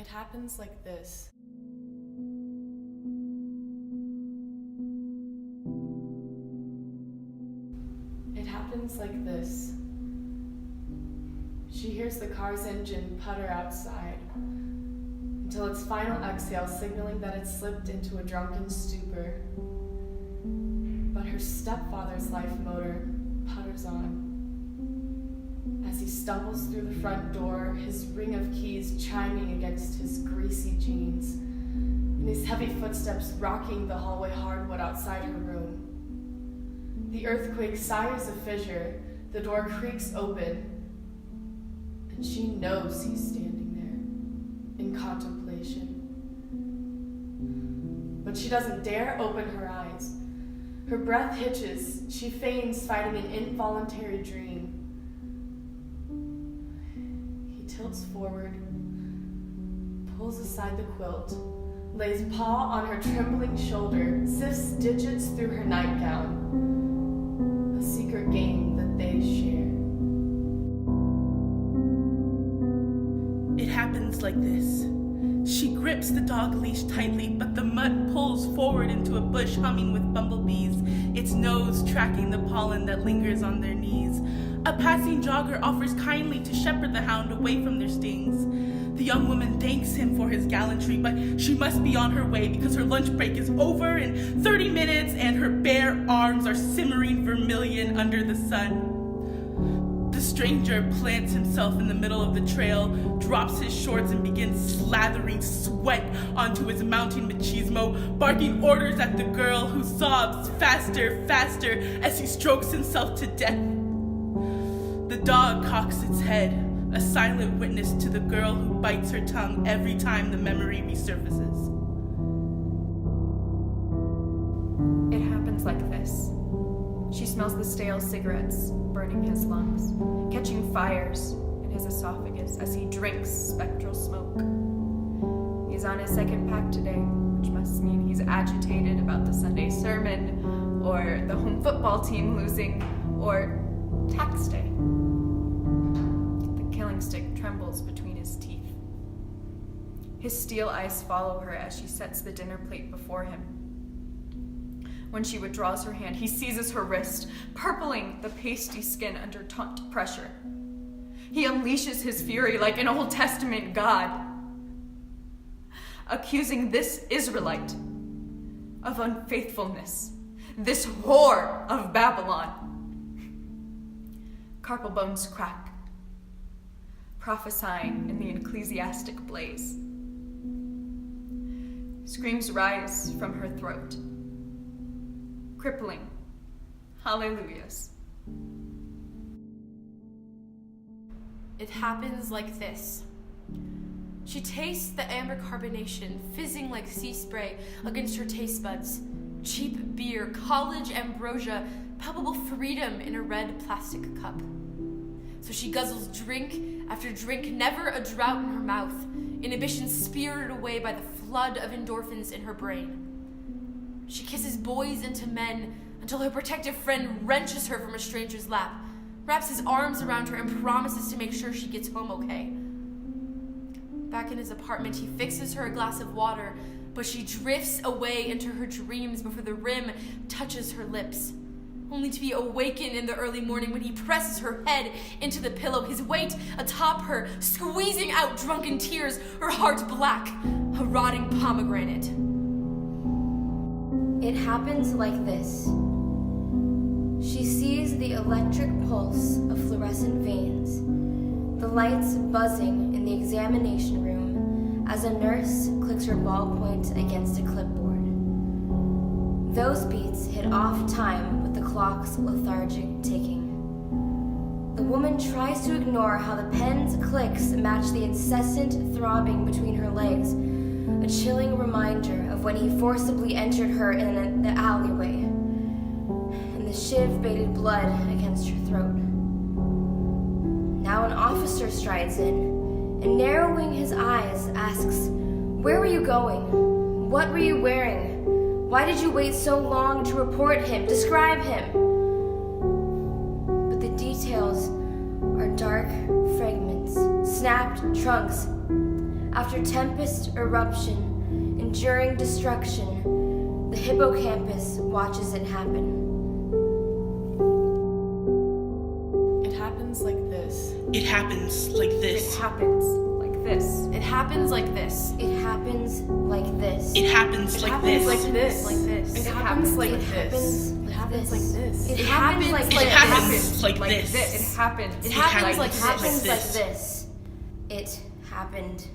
It happens like this. It happens like this. She hears the car's engine putter outside until its final exhale signaling that it slipped into a drunken stupor. But her stepfather's life motor putters on. As he stumbles through the front door, his ring of keys chiming against his greasy jeans, and his heavy footsteps rocking the hallway hardwood outside her room. The earthquake sires a fissure, the door creaks open, and she knows he's standing there, in contemplation. But she doesn't dare open her eyes. Her breath hitches, she feigns fighting an involuntary dream. He tilts forward, pulls aside the quilt, lays paw on her trembling shoulder, sifts digits through her nightgown, a secret game that they share. It happens like this. She grips the dog leash tightly, but the mutt pulls forward into a bush humming with bumblebees, its nose tracking the pollen that lingers on their knees. A passing jogger offers kindly to shepherd the hound away from their stings. The young woman thanks him for his gallantry, but she must be on her way because her lunch break is over in 30 minutes and her bare arms are simmering vermilion under the sun. The stranger plants himself in the middle of the trail, drops his shorts and begins slathering sweat onto his mounting machismo, barking orders at the girl who sobs faster, faster as he strokes himself to death. The dog cocks its head, a silent witness to the girl who bites her tongue every time the memory resurfaces. It happens like this. She smells the stale cigarettes burning his lungs, catching fires in his esophagus as he drinks spectral smoke. He's on his second pack today, which must mean he's agitated about the Sunday sermon, or the home football team losing, or tax day. The killing stick trembles between his teeth. His steel eyes follow her as she sets the dinner plate before him. When she withdraws her hand, he seizes her wrist, purpling the pasty skin under taut pressure. He unleashes his fury like an Old Testament God, accusing this Israelite of unfaithfulness, this whore of Babylon. Carpal bones crack, prophesying in the ecclesiastic blaze. Screams rise from her throat. Crippling hallelujahs. It happens like this. She tastes the amber carbonation fizzing like sea spray against her taste buds. Cheap beer, college ambrosia, palpable freedom in a red plastic cup. So she guzzles drink after drink, never a drought in her mouth, inhibition spirited away by the flood of endorphins in her brain. She kisses boys into men until her protective friend wrenches her from a stranger's lap, wraps his arms around her and promises to make sure she gets home okay. Back in his apartment, he fixes her a glass of water, but she drifts away into her dreams before the rim touches her lips, only to be awakened in the early morning when he presses her head into the pillow, his weight atop her, squeezing out drunken tears, her heart black, a rotting pomegranate. It happens like this. She sees the electric pulse of fluorescent veins, the lights buzzing in the examination room as a nurse clicks her ballpoint against a clipboard. Those beats hit off time with the clock's lethargic ticking. The woman tries to ignore how the pen's clicks match the incessant throbbing between her legs, a chilling reminder of when he forcibly entered her in the alleyway, and the shiv-baited blood against her throat. Now an officer strides in, and narrowing his eyes, asks, "Where were you going? What were you wearing? Why did you wait so long to report him? Describe him." But the details are dark fragments, snapped trunks, After tempest, eruption, enduring destruction, the hippocampus watches it happen. It happens like this. It happens like this. It happens like this. It happens like this. It happens like this. It happens like happens this. like this. Like this. It happens like It this. happens It happens like this. It It happens happens like like this. It happens like Like this. this. It happens. It happens like It happens this. like this. It happened